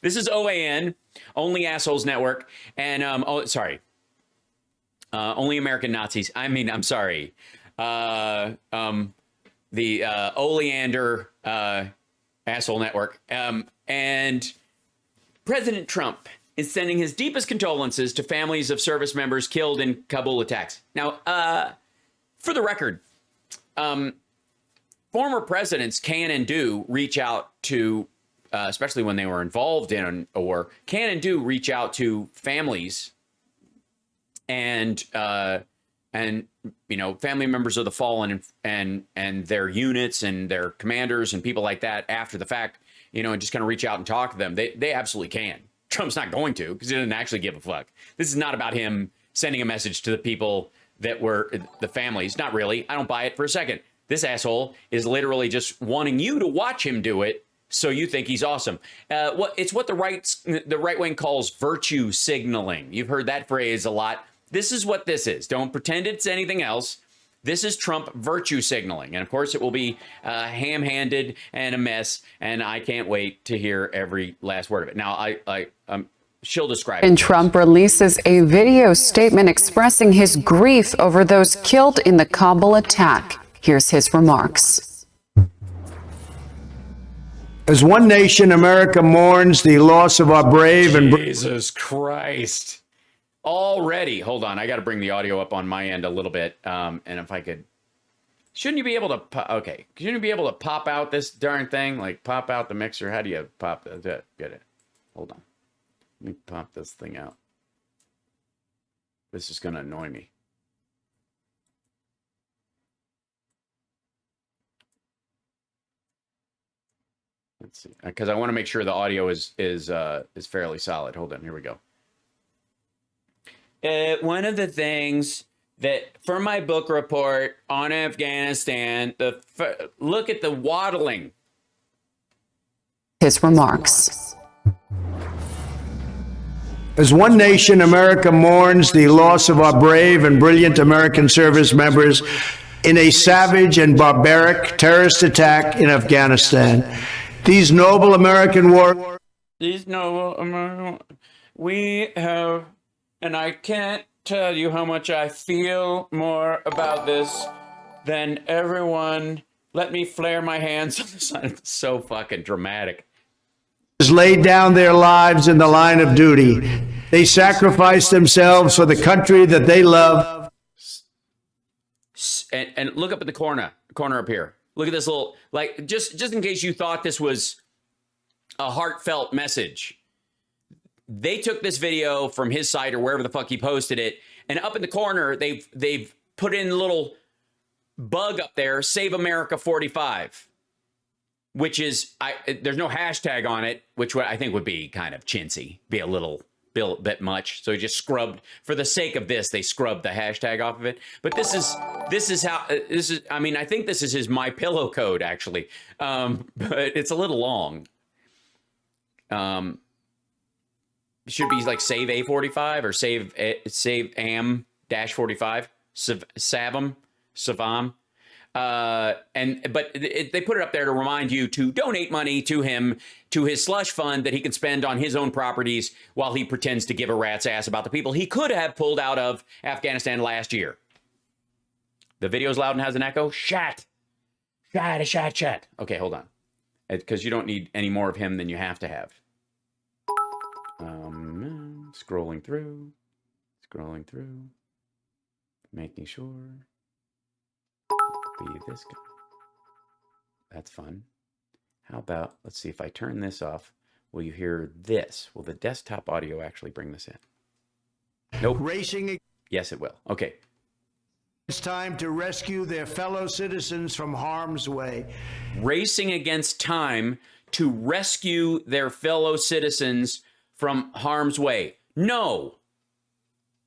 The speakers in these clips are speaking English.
This is OAN, Only Assholes Network, and Only American Nazis. I mean, I'm sorry. The Oleander Asshole Network. And President Trump is sending his deepest condolences to families of service members killed in Kabul attacks. Now, for the record, former presidents can and do reach out to, especially when they were involved in a war, can and do reach out to families and you know, family members of the fallen and their units and their commanders and people like that after the fact, you know, and just kind of reach out and talk to them. They absolutely can. Trump's not going to, because he doesn't actually give a fuck. This is not about him sending a message to the people that were the families. Not really. I don't buy it for a second. This asshole is literally just wanting you to watch him do it, so you think he's awesome. It's what the right wing calls virtue signaling. You've heard that phrase a lot. This is what this is. Don't pretend it's anything else. This is Trump virtue signaling. And of course, it will be ham-handed and a mess. And I can't wait to hear every last word of it. Now, she'll describe it. And Trump releases a video statement expressing his grief over those killed in the Kabul attack. Here's his remarks. As one nation, America mourns the loss of our brave and... Jesus Christ. Already, hold on, I got to bring the audio up on my end a little bit, and if I could, shouldn't you be able to, shouldn't you be able to pop out this darn thing, like pop out the mixer? How do you pop that? Get it, hold on, let me pop this thing out. This is going to annoy me. Let's see, because I want to make sure the audio is fairly solid. Hold on, here we go. One of the things that for my book report on Afghanistan, look at the waddling. His remarks. As one nation, America mourns the loss of our brave and brilliant American service members in a savage and barbaric terrorist attack in Afghanistan. These noble American warriors. We have. And I can't tell you how much I feel more about this than everyone. Let me flare my hands on the side. It's so fucking dramatic. Laid down their lives in the line of duty. They sacrificed themselves for the country that they love. And look up at the corner up here. Look at this little, like, just in case you thought this was a heartfelt message. They took this video from his site or wherever the fuck he posted it, and up in the corner, they've put in a little bug up there, Save America 45, which is, there's no hashtag on it, which I think would be kind of chintzy, be a little bit much. So he just scrubbed, for the sake of this, they scrubbed the hashtag off of it. But this is I mean, I think this is his My Pillow code, actually. But it's a little long. Should be like Save A45 or Save AM-45, Savam. But they put it up there to remind you to donate money to him, to his slush fund that he can spend on his own properties while he pretends to give a rat's ass about the people he could have pulled out of Afghanistan last year. The video's loud and has an echo. Shat. Okay, hold on. Because you don't need any more of him than you have to have. Scrolling through, making sure. Be this guy. That's fun. How about, let's see, if I turn this off, will you hear this? Will the desktop audio actually bring this in? Nope. Racing. Yes, it will. Okay. It's time to rescue their fellow citizens from harm's way. Racing against time to rescue their fellow citizens from harm's way. No.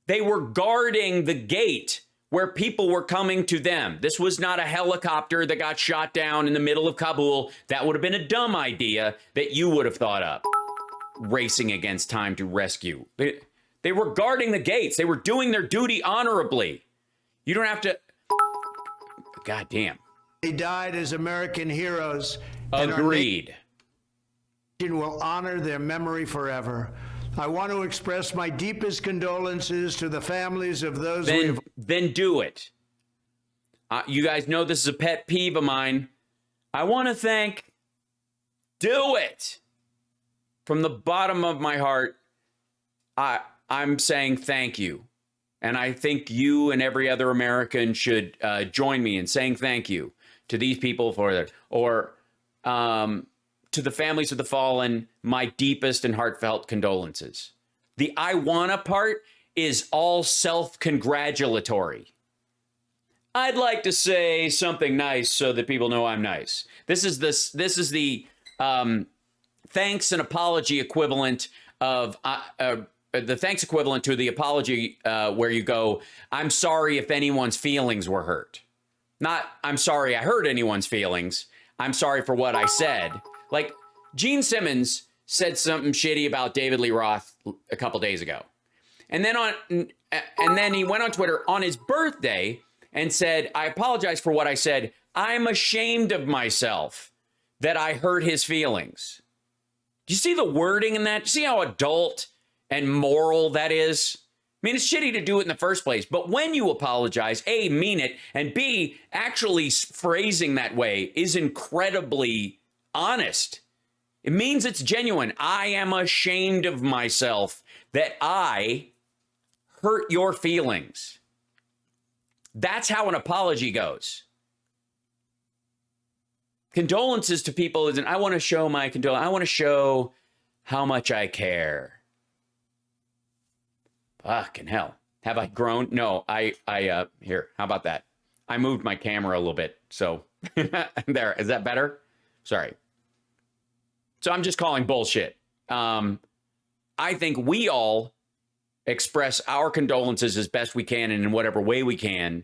They were guarding the gate where people were coming to them. This was not a helicopter that got shot down in the middle of Kabul. That would have been a dumb idea that you would have thought up. Racing against time to rescue. They were guarding the gates. They were doing their duty honorably. You don't have to... God damn. They died as American heroes. Agreed. will honor their memory forever. I want to express my deepest condolences to the families of those we have. Then do it. You guys know this is a pet peeve of mine. I want to thank. Do it. From the bottom of my heart, I'm saying thank you. And I think you and every other American should join me in saying thank you to these people for that. Or to the families of the fallen, my deepest and heartfelt condolences. The I wanna part is all self-congratulatory. I'd like to say something nice so that people know I'm nice. This is the thanks and apology equivalent of the thanks equivalent to the apology where you go, I'm sorry if anyone's feelings were hurt. Not, I'm sorry I hurt anyone's feelings. I'm sorry for what I said. Like, Gene Simmons said something shitty about David Lee Roth a couple days ago. And then he went on Twitter on his birthday and said, I apologize for what I said. I'm ashamed of myself that I hurt his feelings. Do you see the wording in that? Do you see how adult and moral that is? I mean, it's shitty to do it in the first place, but when you apologize, A, mean it, and B, actually phrasing that way is incredibly honest. It means it's genuine. I am ashamed of myself that I hurt your feelings. That's how an apology goes. Condolences to people isn't, I want to show my condolence. I want to show how much I care. Fucking hell. Have I grown? No, here, how about that? I moved my camera a little bit. So there, is that better? Sorry. So I'm just calling bullshit. I think we all express our condolences as best we can and in whatever way we can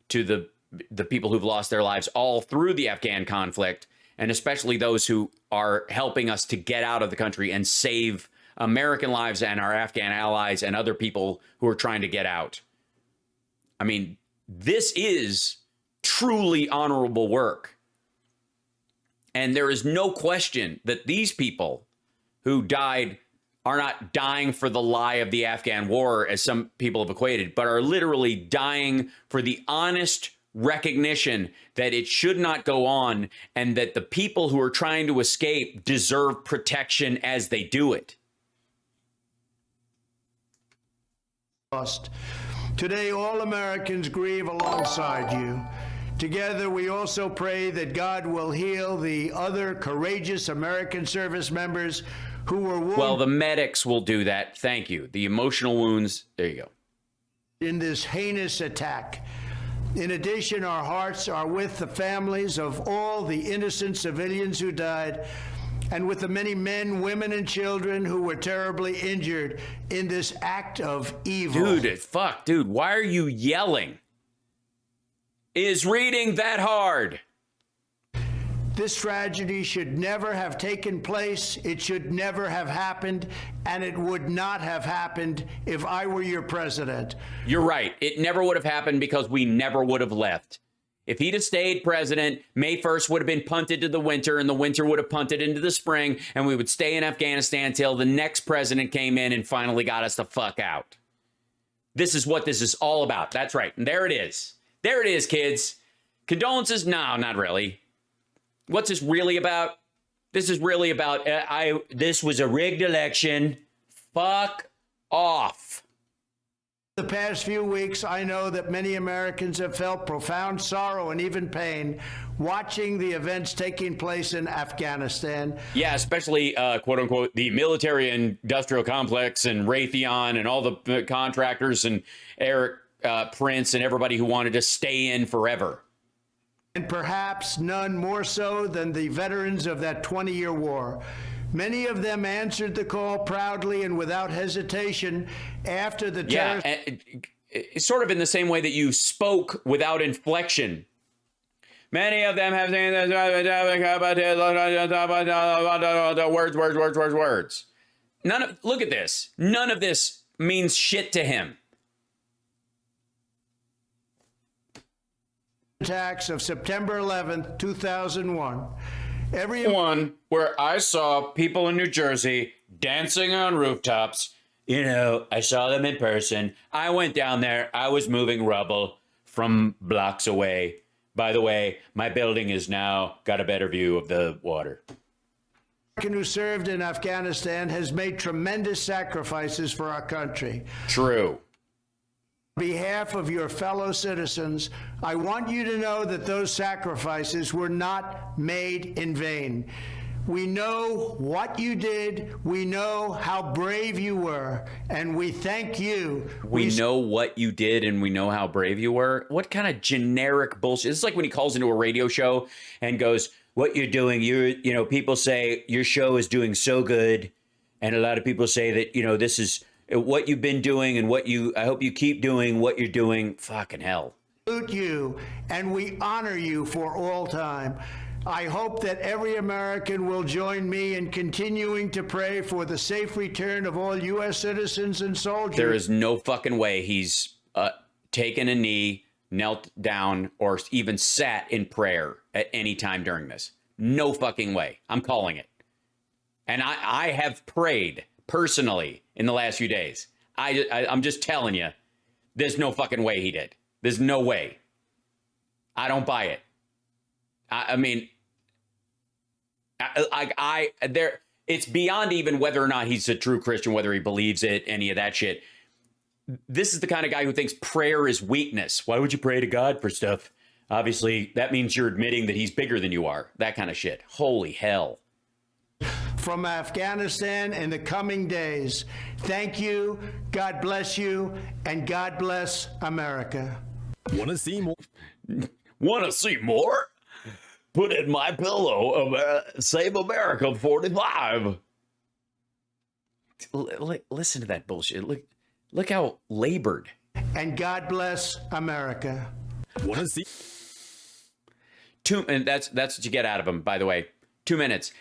to the people who've lost their lives all through the Afghan conflict, and especially those who are helping us to get out of the country and save American lives and our Afghan allies and other people who are trying to get out. I mean, this is truly honorable work. And there is no question that these people who died are not dying for the lie of the Afghan war, as some people have equated, but are literally dying for the honest recognition that it should not go on and that the people who are trying to escape deserve protection as they do it. Today, all Americans grieve alongside you. Together, we also pray that God will heal the other courageous American service members who were wounded. Well, the medics will do that. Thank you. The emotional wounds. There you go. In this heinous attack. In addition, our hearts are with the families of all the innocent civilians who died, and with the many men, women, and children who were terribly injured in this act of evil. Dude, why are you yelling? Is reading that hard? This tragedy should never have taken place. It should never have happened, and it would not have happened if I were your president. You're right. It never would have happened because we never would have left. If he'd have stayed president, May 1st would have been punted to the winter, and the winter would have punted into the spring, and we would stay in Afghanistan until the next president came in and finally got us the fuck out. This is what this is all about. That's right. And there it is. There it is, kids. Condolences? No, not really. What's this really about? This is really about, this was a rigged election. Fuck off. The past few weeks, I know that many Americans have felt profound sorrow and even pain watching the events taking place in Afghanistan. Yeah, especially, quote unquote, the military industrial complex and Raytheon and all the contractors and Eric Prince and everybody who wanted to stay in forever. And perhaps none more so than the veterans of that 20-year war. Many of them answered the call proudly and without hesitation after the terrorist... It's sort of in the same way that you spoke without inflection. Many of them have words. Look at this. None of this means shit to him. Attacks of September 11th, 2001. One where I saw people in New Jersey dancing on rooftops. You know, I saw them in person. I went down there. I was moving rubble from blocks away. By the way, my building has now got a better view of the water. American who served in Afghanistan has made tremendous sacrifices for our country. True. On behalf of your fellow citizens, I want you to know that those sacrifices were not made in vain. We know what you did. We know how brave you were, and we thank you. We know what you did, and we know how brave you were. What kind of generic bullshit? It's like when he calls into a radio show and goes, "What you're doing, you know, people say your show is doing so good, and a lot of people say that, you know, this is what you've been doing, and I hope you keep doing what you're doing." Fucking hell. Salute you, and we honor you for all time. I hope that every American will join me in continuing to pray for the safe return of all U.S. citizens and soldiers. There is no fucking way he's taken a knee, knelt down, or even sat in prayer at any time during this. No fucking way. I'm calling it. And I have prayed personally in the last few days. I'm just telling you, there's no fucking way he did. There's no way. I don't buy it. I mean, it's beyond even whether or not he's a true Christian, whether he believes it, any of that shit. This is the kind of guy who thinks prayer is weakness. Why would you pray to God for stuff? Obviously, that means you're admitting that he's bigger than you are. That kind of shit. Holy hell. From Afghanistan in the coming days. Thank you, God bless you, and God bless America. Want to see more? Want to see more? Put in my pillow, Save America 45. Listen to that bullshit. Look how labored. And God bless America. Want to see? And that's what you get out of him, by the way. 2 minutes.